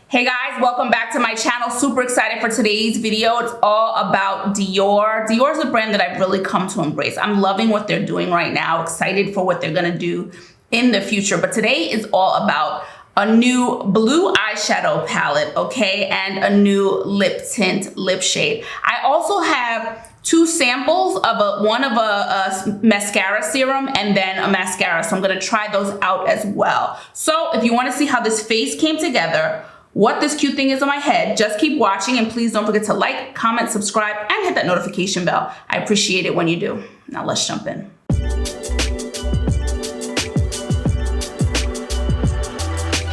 Hey guys, welcome back to my channel. Super excited for today's video. It's all about Dior. Dior is a brand that I've really come to embrace. I'm loving what they're doing right now, excited for what they're gonna do in the future. But today is all about a new blue eyeshadow palette, okay, and a new lip tint lip shade. I also have two samples of one of a mascara serum and then a mascara. So I'm gonna try those out as well. So if you wanna see how this face came together, what this cute thing is on my head, just keep watching and please don't forget to like, comment, subscribe, and hit that notification bell. I appreciate it when you do. Now let's jump in.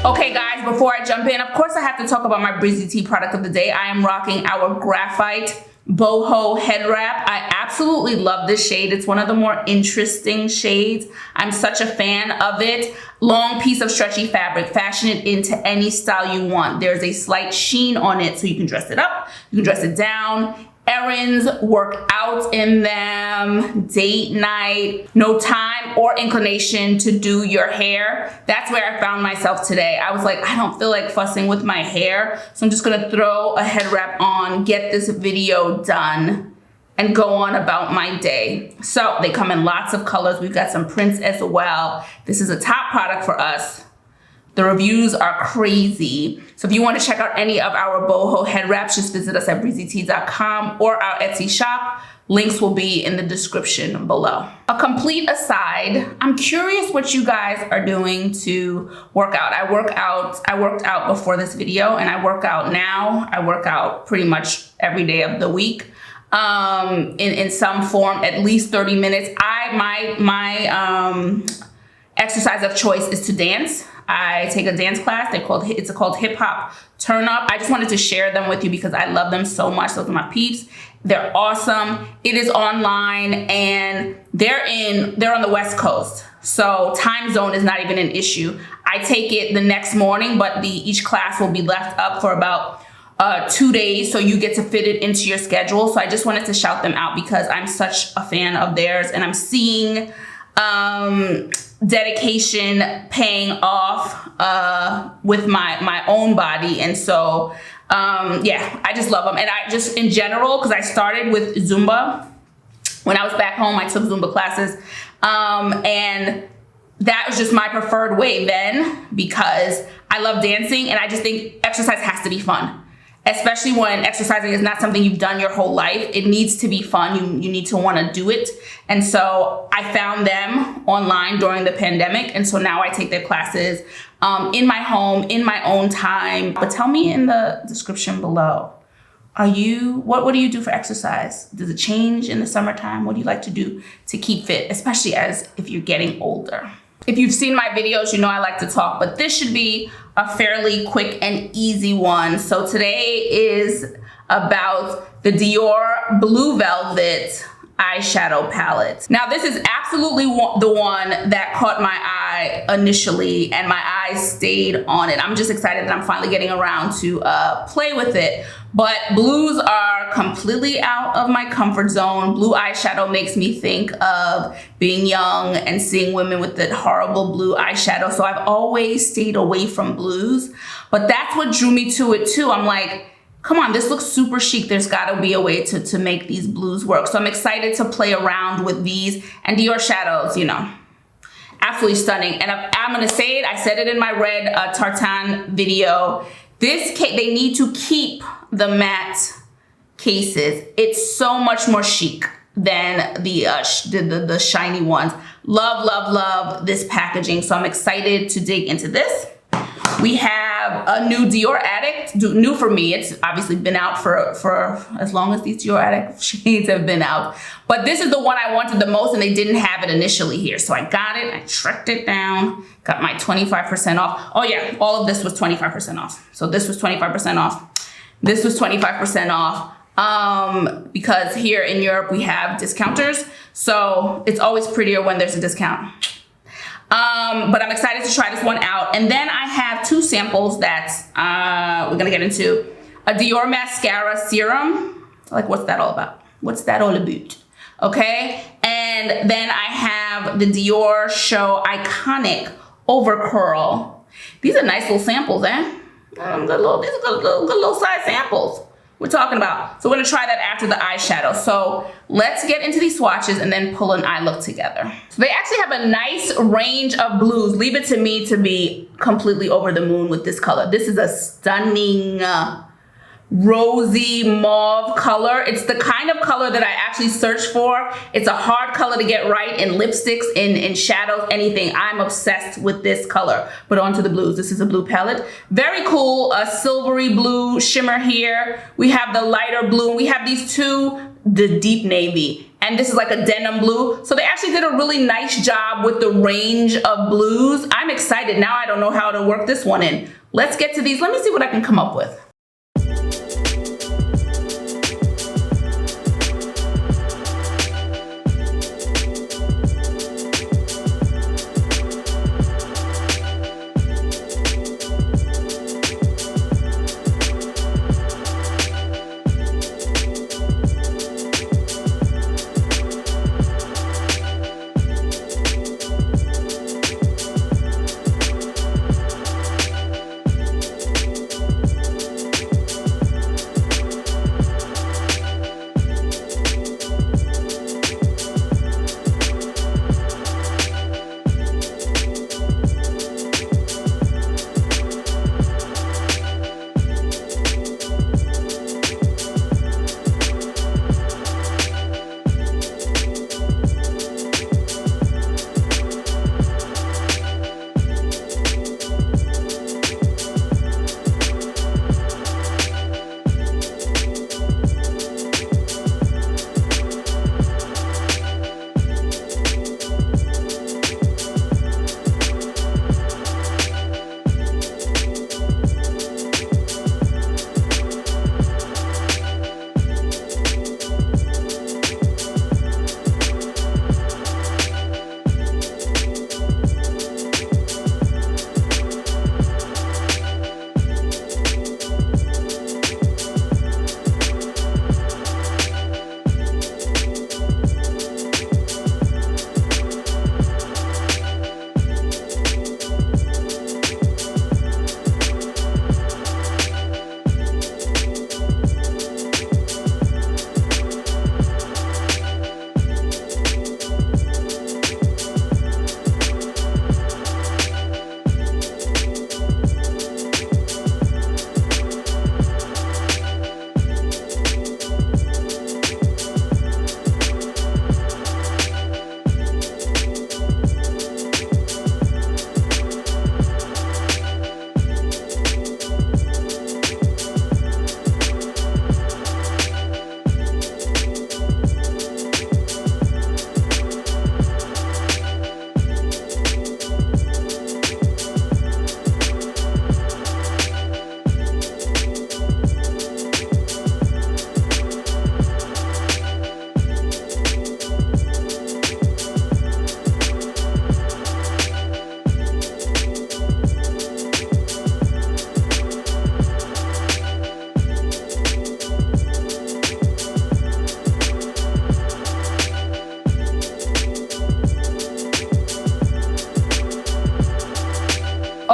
Okay guys, before I jump in, of course I have to talk about my Breezy Tee product of the day. I am rocking our Graphite Boho head wrap. I absolutely love this shade. It's one of the more interesting shades. I'm such a fan of it. Long piece of stretchy fabric. Fashion it into any style you want. There's a slight sheen on it, so you can dress it up, you can dress it down. Errands, work out in them, date night, no time or inclination to do your hair. That's where I found myself today. I was like, I don't feel like fussing with my hair, so I'm just gonna throw a head wrap on, get this video done, and go on about my day. So they come in lots of colors. We've got some prints as well. This is a top product for us. The reviews are crazy. So if you want to check out any of our boho head wraps, just visit us at breezytee.com or our Etsy shop. Links will be in the description below. A complete aside, I'm curious what you guys are doing to work out. I worked out before this video and I work out now. I work out pretty much every day of the week. In some form, at least 30 minutes. My exercise of choice is to dance. I take a dance class. It's called Hip Hop Turn Up. I just wanted to share them with you because I love them so much. Those are my peeps. They're awesome. It is online and they're on the West Coast. So time zone is not even an issue. I take it the next morning, but each class will be left up for about 2 days, so you get to fit it into your schedule. So I just wanted to shout them out because I'm such a fan of theirs and I'm seeing dedication paying off with my own body. And so yeah, I just love them. And I just in general, because I started with Zumba when I was back home, I took Zumba classes and that was just my preferred way then because I love dancing and I just think exercise has to be fun. Especially when exercising is not something you've done your whole life. It needs to be fun. You need to want to do it. And so I found them online during the pandemic. And so now I take their classes in my home, in my own time. But tell me in the description below, what do you do for exercise? Does it change in the summertime? What do you like to do to keep fit, especially as if you're getting older? If you've seen my videos, you know I like to talk, but this should be a fairly quick and easy one. So today is about the Dior Blue Velvet eyeshadow palette. Now this is absolutely the one that caught my eye initially and my eyes stayed on it. I'm just excited that I'm finally getting around to play with it. But blues are completely out of my comfort zone. Blue eyeshadow makes me think of being young and seeing women with that horrible blue eyeshadow. So I've always stayed away from blues, but that's what drew me to it too. I'm like, come on, this looks super chic. There's gotta be a way to make these blues work. So I'm excited to play around with these and Dior shadows, you know, absolutely stunning. And I'm gonna say it, I said it in my red tartan video. They need to keep the matte cases. It's so much more chic than the shiny ones. Love, love, love this packaging. So I'm excited to dig into this. We have a new Dior Addict, new for me. It's obviously been out for as long as these Dior Addict shades have been out. But this is the one I wanted the most and they didn't have it initially here. So I got it, I tracked it down, got my 25% off. Oh yeah, all of this was 25% off. So this was 25% off. This was 25% off because here in Europe we have discounters. So it's always prettier when there's a discount. But I'm excited to try this one out. And then I have two samples that we're gonna get into. A Dior Mascara Serum. Like, what's that all about? What's that all about? Okay. And then I have the Diorshow Iconic Overcurl. These are nice little samples, eh? These are good little size samples we're talking about. So we're gonna try that after the eyeshadow. So let's get into these swatches and then pull an eye look together. So they actually have a nice range of blues. Leave it to me to be completely over the moon with this color. This is a stunning rosy mauve color. It's the kind of color that I actually search for. It's a hard color to get right in lipsticks, in shadows, anything. I'm obsessed with this color. But on to the blues. This is a blue palette. Very cool, a silvery blue shimmer here. We have the lighter blue, and we have these two, the deep navy. And this is like a denim blue. So they actually did a really nice job with the range of blues. I'm excited. Now I don't know how to work this one in. Let's get to these. Let me see what I can come up with.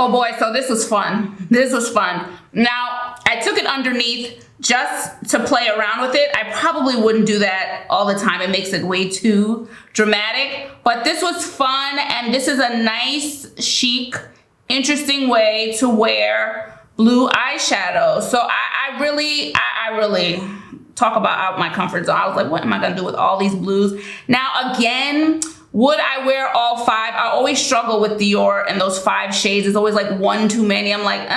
Oh boy, so this was fun. This was fun. Now, I took it underneath just to play around with it. I probably wouldn't do that all the time. It makes it way too dramatic. But this was fun, and this is a nice, chic, interesting way to wear blue eyeshadow. So I really talk about out my comfort zone. I was like, what am I gonna do with all these blues? Now again, would I wear all 5? I always struggle with Dior and those 5 shades. It's always like one too many. I'm like,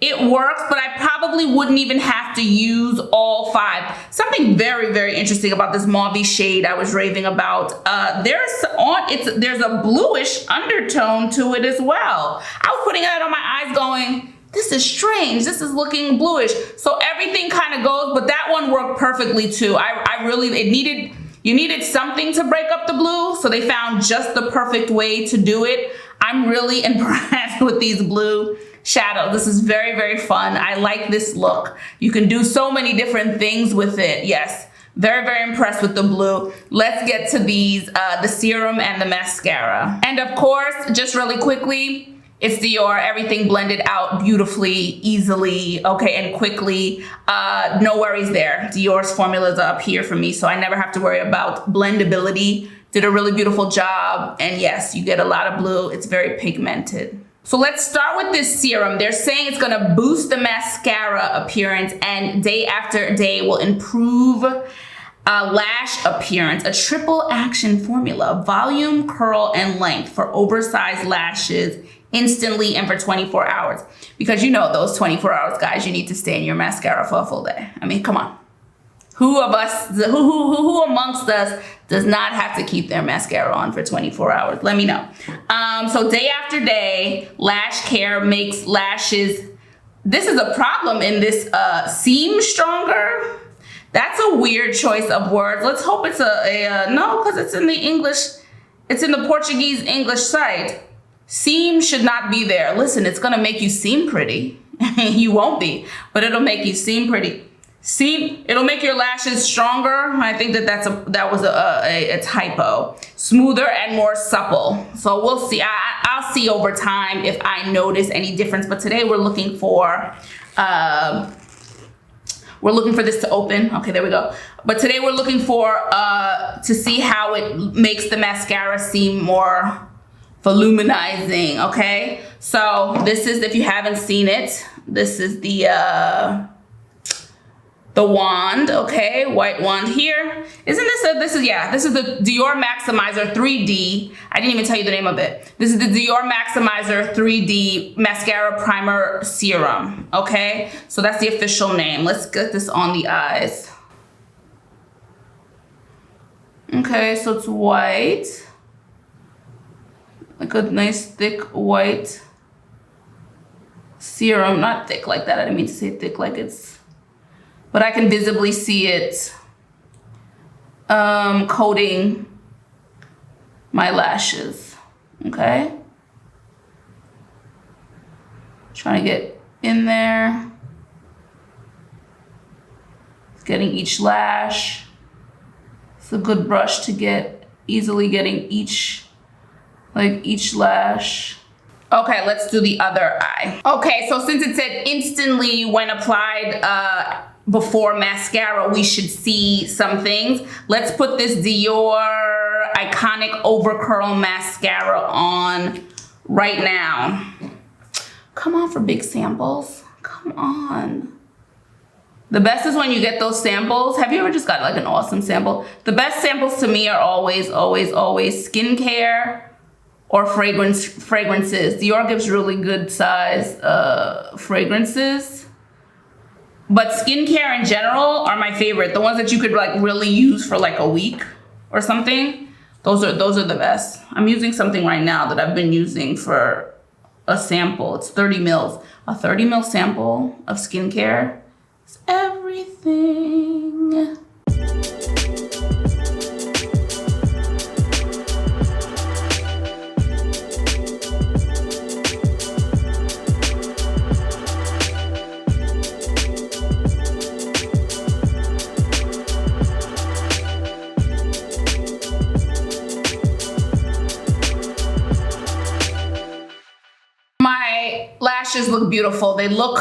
it works, but I probably wouldn't even have to use all 5. Something very, very interesting about this mauve shade I was raving about. There's a bluish undertone to it as well. I was putting that on my eyes going, this is strange. This is looking bluish. So everything kind of goes, but that one worked perfectly too. You needed something to break up the blue, so they found just the perfect way to do it. I'm really impressed with these blue shadows. This is very, very fun. I like this look. You can do so many different things with it. Yes, very, very impressed with the blue. Let's get to these, the serum and the mascara. And of course, just really quickly, It's Dior, everything blended out beautifully, easily, okay, and quickly. No worries there. Dior's formulas are up here for me, so I never have to worry about blendability. Did a really beautiful job. And yes, you get a lot of blue. It's very pigmented. So let's start with this serum. They're saying it's gonna boost the mascara appearance and day after day will improve lash appearance. A triple action formula, volume, curl, and length for oversized lashes instantly and for 24 hours. Because you know those 24 hours, guys, you need to stay in your mascara for a full day. I mean, come on. Who amongst us does not have to keep their mascara on for 24 hours? Let me know. So day after day, lash care makes lashes. This is a problem in this seem stronger. That's a weird choice of words. Let's hope it's no, because it's in the English. It's in the Portuguese English site. Seam should not be there. Listen, it's gonna make you seem pretty. You won't be, but it'll make you seem pretty. It'll make your lashes stronger. I think that was a typo. Smoother and more supple. So we'll see. I'll see over time if I notice any difference. But today we're looking for this to open. Okay, there we go. But today we're looking for to see how it makes the mascara seem more voluminizing. Okay, so this is, if you haven't seen it, this is the wand, okay, white wand here. Isn't this this is the Dior Maximizer 3D. I didn't even tell you the name of it. This is the Dior Maximizer 3D Mascara Primer Serum, okay? So that's the official name. Let's get this on the eyes. Okay, so it's white. Like a nice thick white serum. Not thick like that, I didn't mean to say thick like it's, but I can visibly see it coating my lashes, okay? Trying to get in there. It's getting each lash. It's a good brush to get, easily getting each lash. Okay, let's do the other eye. Okay, so since it said instantly when applied before mascara, we should see some things. Let's put this Dior iconic Overcurl mascara on right now. Come on for big samples. Come on. The best is when you get those samples. Have you ever just got like an awesome sample? The best samples to me are always skincare or fragrances. Dior gives really good size fragrances. But skincare in general are my favorite. The ones that you could like really use for like a week or something. Those are the best. I'm using something right now that I've been using for a sample. It's 30 mils. A 30 ml sample of skincare is everything. Lashes look beautiful. They look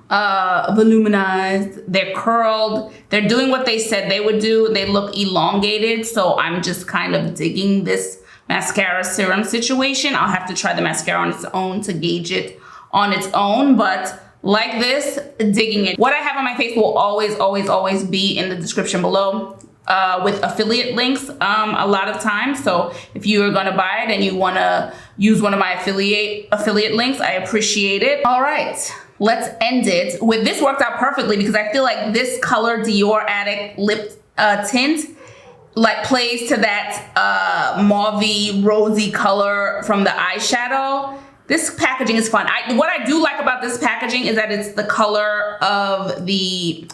voluminized. They're curled. They're doing what they said they would do. They look elongated. So I'm just kind of digging this mascara serum situation. I'll have to try the mascara on its own to gauge it on its own. But like this, digging it. What I have on my face will always be in the description below. With affiliate links a lot of times. So if you are gonna buy it and you wanna use one of my affiliate links, I appreciate it. All right, let's end it with, this worked out perfectly because I feel like this color Dior Addict lip tint like plays to that mauvey rosy color from the eyeshadow. This packaging is fun. What I do like about this packaging is that it's the color of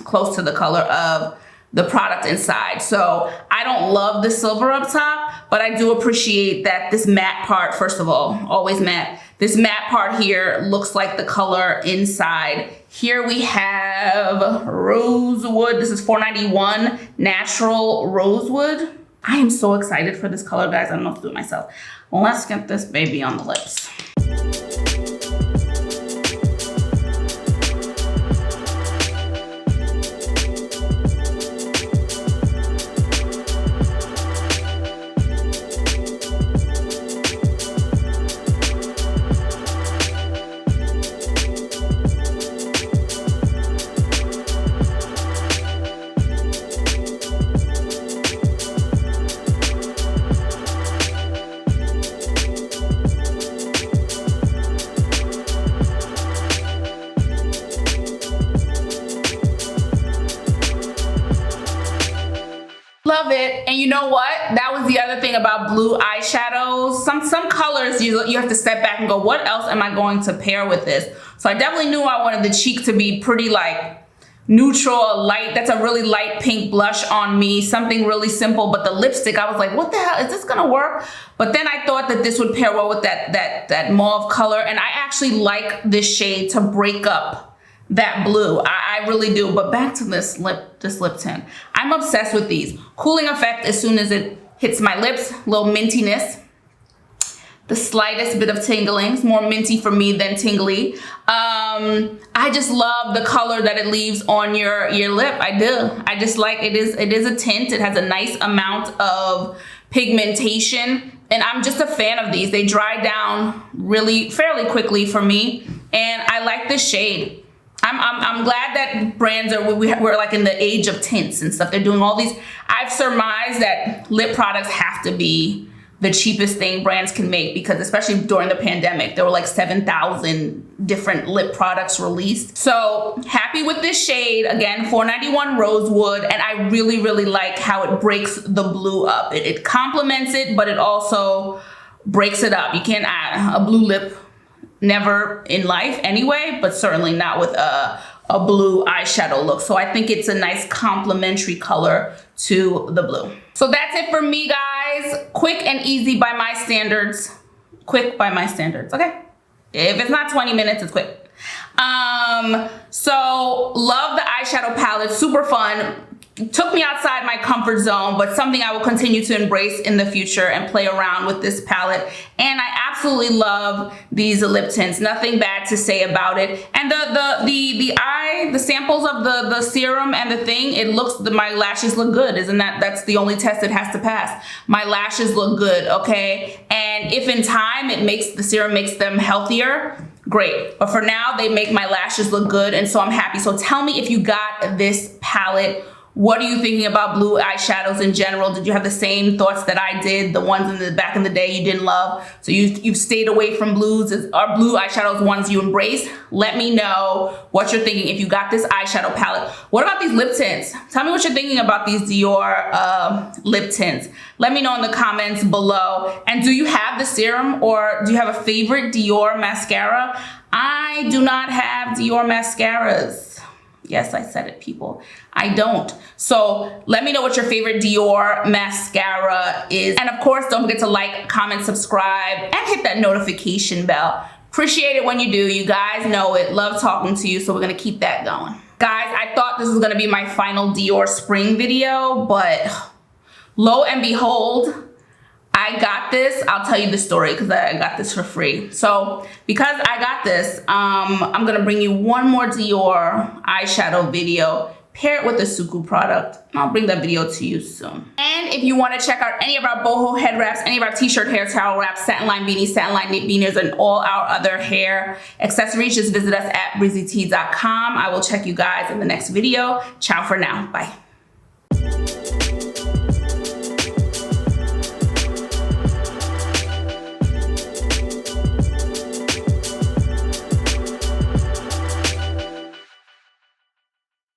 close to the color of the product inside. So I don't love the silver up top, but I do appreciate that this matte part, first of all, always matte. This matte part here looks like the color inside. Here we have Rosewood. This is $4.91 natural Rosewood. I am so excited for this color, guys. I don't know what to do it myself. Let's get this baby on the lips. love it. And you know what? That was the other thing about blue eyeshadows. Some colors you have to step back and go, what else am I going to pair with this? So I definitely knew I wanted the cheek to be pretty like neutral, light. That's a really light pink blush on me, something really simple. But the lipstick, I was like, what the hell, is this gonna work? But then I thought that this would pair well with that mauve color, and I actually like this shade to break up that blue. I really do. But back to this lip tint. I'm obsessed with these. Cooling effect as soon as it hits my lips, little mintiness. The slightest bit of tinglings, more minty for me than tingly. I just love the color that it leaves on your lip. I do. I just like it is a tint. It has a nice amount of pigmentation, and I'm just a fan of these. They dry down really fairly quickly for me, and I like this shade. I'm glad that brands we're like in the age of tints and stuff. They're doing all these. I've surmised that lip products have to be the cheapest thing brands can make, because especially during the pandemic, there were like 7,000 different lip products released. So happy with this shade. Again, $4.91 Rosewood, and I really, really like how it breaks the blue up. It complements it, but it also breaks it up. You can't add a blue lip, never in life anyway, but certainly not with a blue eyeshadow look. So I think it's a nice complementary color to the blue. So that's it for me, guys. Quick and easy by my standards. Quick by my standards, okay? If it's not 20 minutes, it's quick. So love the eyeshadow palette, super fun. Took me outside my comfort zone, but something I will continue to embrace in the future and play around with this palette. And I absolutely love these lip tints. Nothing bad to say about it. And the samples of the serum and the thing, it looks, my lashes look good. Isn't that's the only test it has to pass. My lashes look good, okay? And if in time the serum makes them healthier, great. But for now, they make my lashes look good, and so I'm happy. So tell me if you got this palette. What are you thinking about blue eyeshadows in general? Did you have the same thoughts that I did? The ones in the back in the day you didn't love, so you've stayed away from blues? Are blue eyeshadows ones you embrace? Let me know what you're thinking if you got this eyeshadow palette. What about these lip tints? Tell me what you're thinking about these Dior lip tints. Let me know in the comments below. And do you have the serum, or do you have a favorite Dior mascara? I do not have Dior mascaras. Yes, I said it, people. I don't. So let me know what your favorite Dior mascara is. And of course, don't forget to like, comment, subscribe, and hit that notification bell. Appreciate it when you do. You guys know it. Love talking to you, so we're gonna keep that going. Guys, I thought this was gonna be my final Dior spring video, but lo and behold, I got this. I'll tell you the story because I got this for free. So because I got this, I'm gonna bring you one more Dior eyeshadow video, pair it with the Suku product. I'll bring that video to you soon. And if you want to check out any of our boho head wraps, any of our t-shirt hair towel wraps, satin line beanies, satin line knit beanies, and all our other hair accessories, just visit us at breezytee.com. I will check you guys in the next video. Ciao for now. Bye.